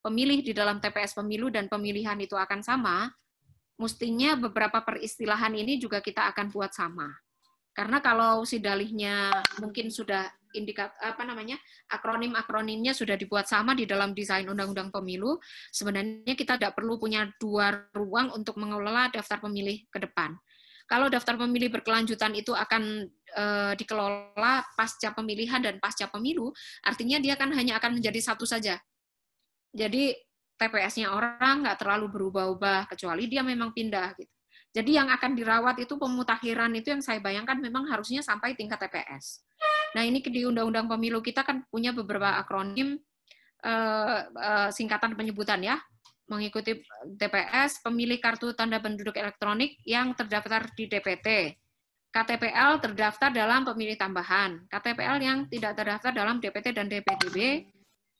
pemilih di dalam TPS pemilu dan pemilihan itu akan sama, mestinya beberapa peristilahan ini juga kita akan buat sama. Karena kalau si dalihnya mungkin sudah akronim-akronimnya sudah dibuat sama di dalam desain undang-undang pemilu, sebenarnya kita tidak perlu punya dua ruang untuk mengelola daftar pemilih ke depan. Kalau daftar pemilih berkelanjutan itu akan dikelola pasca pemilihan dan pasca pemilu, artinya dia kan hanya akan menjadi satu saja. Jadi TPS-nya orang nggak terlalu berubah-ubah, kecuali dia memang pindah gitu. Jadi yang akan dirawat itu pemutakhiran itu yang saya bayangkan memang harusnya sampai tingkat TPS. Nah ini di Undang-Undang Pemilu kita kan punya beberapa akronim singkatan penyebutan ya, mengikuti TPS, pemilih kartu tanda penduduk elektronik yang terdaftar di DPT, KTPL terdaftar dalam pemilih tambahan, KTPL yang tidak terdaftar dalam DPT dan DPTB,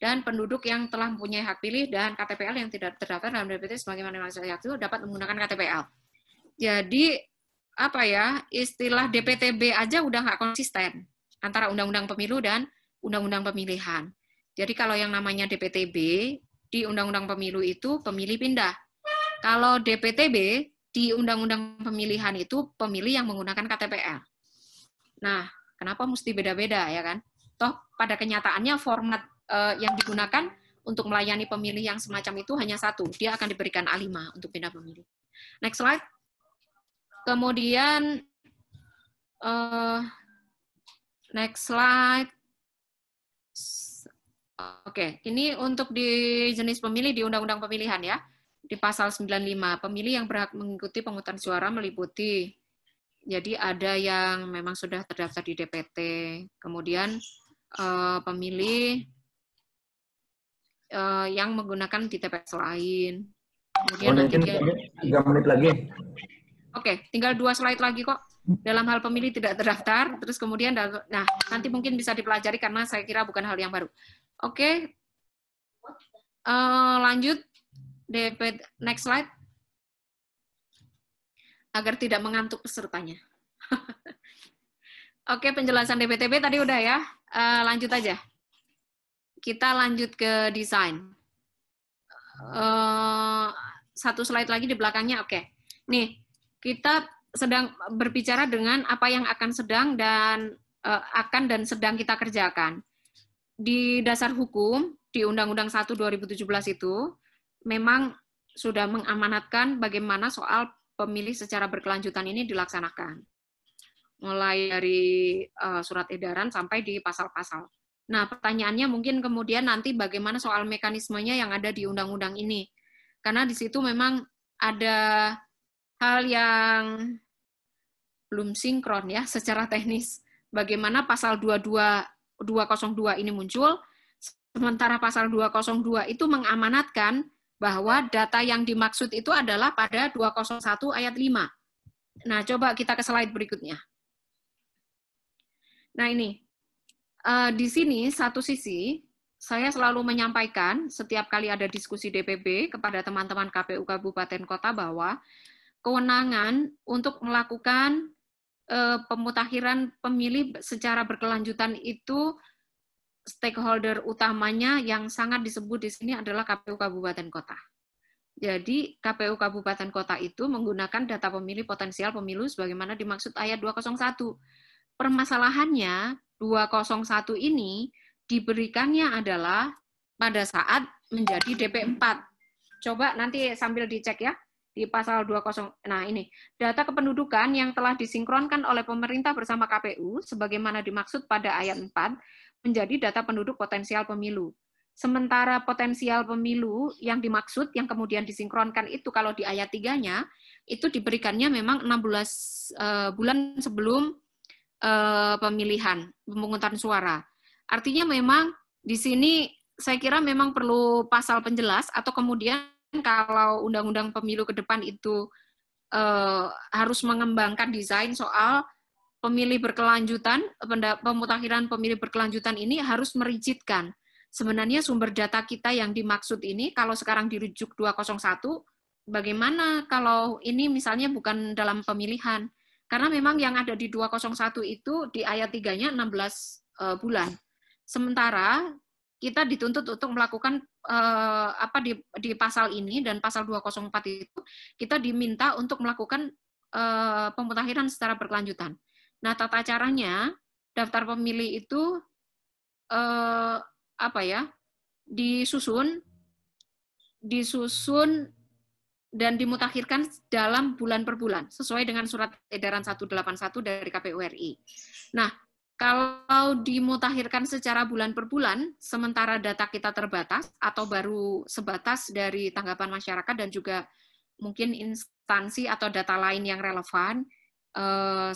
dan penduduk yang telah mempunyai hak pilih, dan KTPL yang tidak terdaftar dalam DPT sebagaimana maksudnya itu dapat menggunakan KTPL. Jadi apa ya, istilah DPTB aja udah nggak konsisten antara Undang-Undang Pemilu dan Undang-Undang Pemilihan. Jadi kalau yang namanya DPTB di Undang-Undang Pemilu itu pemilih pindah. Kalau DPTB di Undang-Undang Pemilihan itu pemilih yang menggunakan KTPL. Nah, kenapa mesti beda-beda ya kan? Toh pada kenyataannya format yang digunakan untuk melayani pemilih yang semacam itu hanya satu. Dia akan diberikan A5 untuk pindah pemilih. Next slide. Kemudian, next slide. Oke, ini untuk di jenis pemilih di Undang-Undang Pemilihan ya. Di pasal 95, pemilih yang berhak mengikuti pemungutan suara meliputi. Jadi ada yang memang sudah terdaftar di DPT, kemudian pemilih yang menggunakan di TPS lain. Kemudian nanti dia 3 menit lagi. Oke, tinggal 2 slide lagi kok. Dalam hal pemilih tidak terdaftar, terus kemudian, nah nanti mungkin bisa dipelajari karena saya kira bukan hal yang baru. Oke, lanjut, next slide. Agar tidak mengantuk pesertanya. Oke, penjelasan DPTB tadi udah ya, lanjut aja. Kita lanjut ke desain. Satu slide lagi di belakangnya, oke. Nih, kita sedang berbicara dengan apa yang akan sedang dan sedang kita kerjakan. Di dasar hukum, di Undang-Undang 1 2017 itu, memang sudah mengamanatkan bagaimana soal pemilih secara berkelanjutan ini dilaksanakan. Mulai dari surat edaran sampai di pasal-pasal. Nah, pertanyaannya mungkin kemudian nanti bagaimana soal mekanismenya yang ada di undang-undang ini. Karena di situ memang ada hal yang belum sinkron ya secara teknis. Bagaimana pasal 202 ini muncul, sementara pasal 202 itu mengamanatkan bahwa data yang dimaksud itu adalah pada 201 ayat 5. Nah, coba kita ke slide berikutnya. Nah, ini. Di sini, satu sisi, saya selalu menyampaikan setiap kali ada diskusi DPB kepada teman-teman KPU Kabupaten Kota bahwa kewenangan untuk melakukan pemutakhiran pemilih secara berkelanjutan itu stakeholder utamanya yang sangat disebut di sini adalah KPU Kabupaten Kota. Jadi KPU Kabupaten Kota itu menggunakan data pemilih potensial pemilu sebagaimana dimaksud ayat 201. Permasalahannya 201 ini diberikannya adalah pada saat menjadi DP4. Coba nanti sambil dicek ya di pasal 20. Nah, ini data kependudukan yang telah disinkronkan oleh pemerintah bersama KPU sebagaimana dimaksud pada ayat 4 menjadi data penduduk potensial pemilu. Sementara potensial pemilu yang dimaksud yang kemudian disinkronkan itu kalau di ayat 3-nya itu diberikannya memang 16 bulan sebelum pemilihan, pemungutan suara. Artinya memang di sini saya kira memang perlu pasal penjelas atau kemudian kalau undang-undang pemilu ke depan itu harus mengembangkan desain soal pemilih berkelanjutan, pemutakhiran pemilih berkelanjutan ini harus merigidkan. Sebenarnya sumber data kita yang dimaksud ini kalau sekarang dirujuk 201, bagaimana kalau ini misalnya bukan dalam pemilihan? Karena memang yang ada di 201 itu di ayat 3-nya 16 bulan. Sementara kita dituntut untuk melakukan apa di pasal ini dan pasal 204 itu kita diminta untuk melakukan pemutakhiran secara berkelanjutan. Nah, tata caranya daftar pemilih itu apa ya? Disusun dan dimutakhirkan dalam bulan per bulan sesuai dengan surat edaran 181 dari KPU RI. Nah, kalau dimutakhirkan secara bulan per bulan, sementara data kita terbatas atau baru sebatas dari tanggapan masyarakat dan juga mungkin instansi atau data lain yang relevan,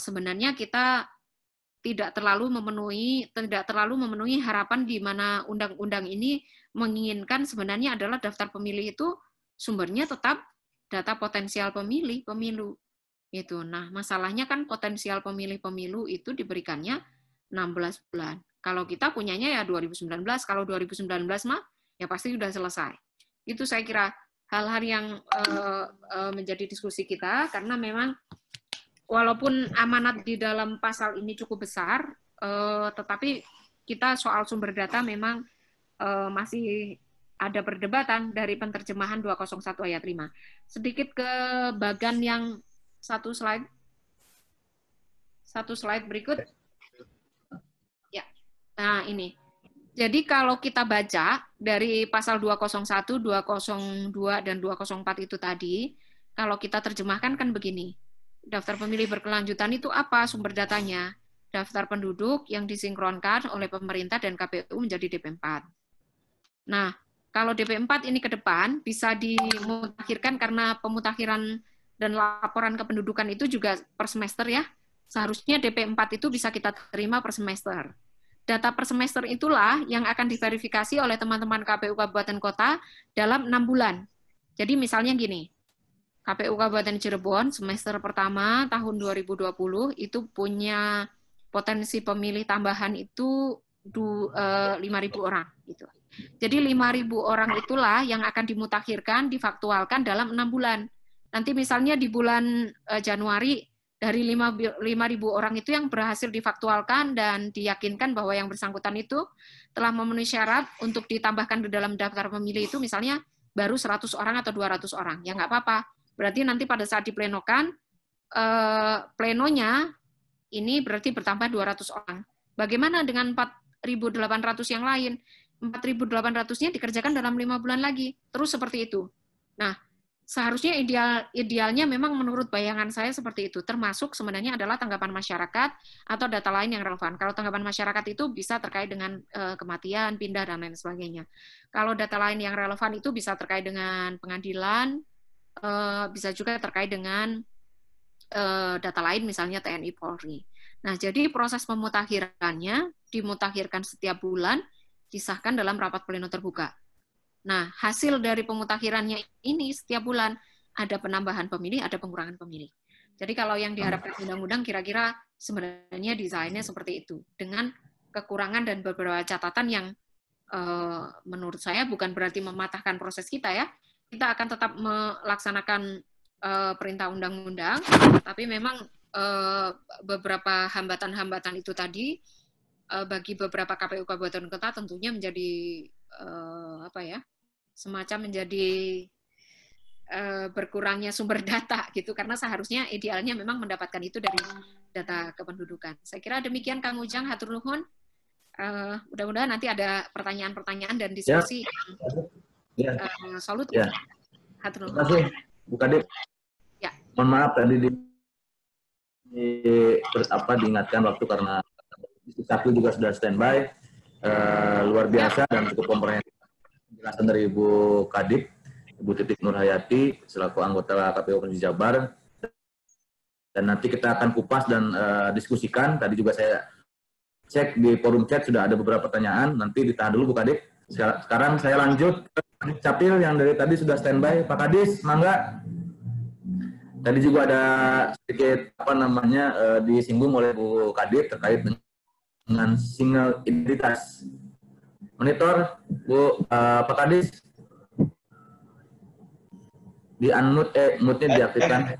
sebenarnya kita tidak terlalu memenuhi harapan di mana undang-undang ini menginginkan sebenarnya adalah daftar pemilih itu sumbernya tetap data potensial pemilu itu. Nah, masalahnya kan potensial pemilih-pemilu itu diberikannya 16 bulan. Kalau kita punyanya ya 2019, kalau 2019 mah ya pasti sudah selesai. Itu saya kira hal-hal yang menjadi diskusi kita, karena memang walaupun amanat di dalam pasal ini cukup besar, tetapi kita soal sumber data memang masih ada perdebatan dari penerjemahan 201 ayat 5. Sedikit ke bagan yang satu slide berikut. Ya, nah ini. Jadi kalau kita baca dari pasal 201, 202, dan 204 itu tadi, kalau kita terjemahkan kan begini. Daftar pemilih berkelanjutan itu apa sumber datanya? Daftar penduduk yang disinkronkan oleh pemerintah dan KPU menjadi DP4. Nah, kalau DP4 ini ke depan bisa dimutakhirkan karena pemutakhiran dan laporan kependudukan itu juga per semester ya. Seharusnya DP4 itu bisa kita terima per semester. Data per semester itulah yang akan diverifikasi oleh teman-teman KPU Kabupaten Kota dalam 6 bulan. Jadi misalnya gini, KPU Kabupaten Cirebon semester pertama tahun 2020 itu punya potensi pemilih tambahan itu 5.000 orang gitu. Jadi 5.000 orang itulah yang akan dimutakhirkan, difaktualkan dalam 6 bulan. Nanti misalnya di bulan Januari dari 5.000 orang itu yang berhasil difaktualkan dan diyakinkan bahwa yang bersangkutan itu telah memenuhi syarat untuk ditambahkan di dalam daftar pemilih itu misalnya baru 100 orang atau 200 orang. Ya nggak apa-apa. Berarti nanti pada saat diplenokan, plenonya ini berarti bertambah 200 orang. Bagaimana dengan 4.800 yang lain? 4.800-nya dikerjakan dalam 5 bulan lagi. Terus seperti itu. Nah, seharusnya idealnya memang menurut bayangan saya seperti itu. Termasuk sebenarnya adalah tanggapan masyarakat atau data lain yang relevan. Kalau tanggapan masyarakat itu bisa terkait dengan kematian, pindah, dan lain sebagainya. Kalau data lain yang relevan itu bisa terkait dengan pengadilan, bisa juga terkait dengan data lain misalnya TNI Polri. Nah, jadi proses pemutakhirannya dimutakhirkan setiap bulan, disahkan dalam rapat pleno terbuka. Nah, hasil dari pemutakhirannya ini setiap bulan ada penambahan pemilih, ada pengurangan pemilih. Jadi kalau yang diharapkan undang-undang kira-kira sebenarnya desainnya seperti itu, dengan kekurangan dan beberapa catatan yang menurut saya bukan berarti mematahkan proses kita ya. Kita akan tetap melaksanakan perintah undang-undang, tapi memang beberapa hambatan-hambatan itu tadi bagi beberapa KPU Kabupaten Kota tentunya menjadi apa ya, semacam menjadi berkurangnya sumber data gitu, karena seharusnya idealnya memang mendapatkan itu dari data kependudukan. Saya kira demikian Kang Ujang, hatur nuhun. Mudah-mudahan nanti ada pertanyaan-pertanyaan dan diskusi yang solutif. Ya. Hatur nuhun. Terima kasih, Bu Kadip. Ya. Mohon maaf tadi diingatkan waktu karena Satu juga sudah standby. Luar biasa dan cukup komprehensif penjelasan dari Ibu Kadip, Ibu Titik Nurhayati selaku anggota KPU Provinsi Jabar. Dan nanti kita akan kupas dan diskusikan. Tadi juga saya cek di forum chat sudah ada beberapa pertanyaan. Nanti ditahan dulu Bu Kadip. Sekarang saya lanjut ke Capil yang dari tadi sudah standby. Pak Kadis, mangga. Tadi juga ada sedikit disinggung oleh Bu Kadip terkait dengan single identitas. Monitor, Bu, Pak Kadis. Di unmute, mute-nya diaktifkan.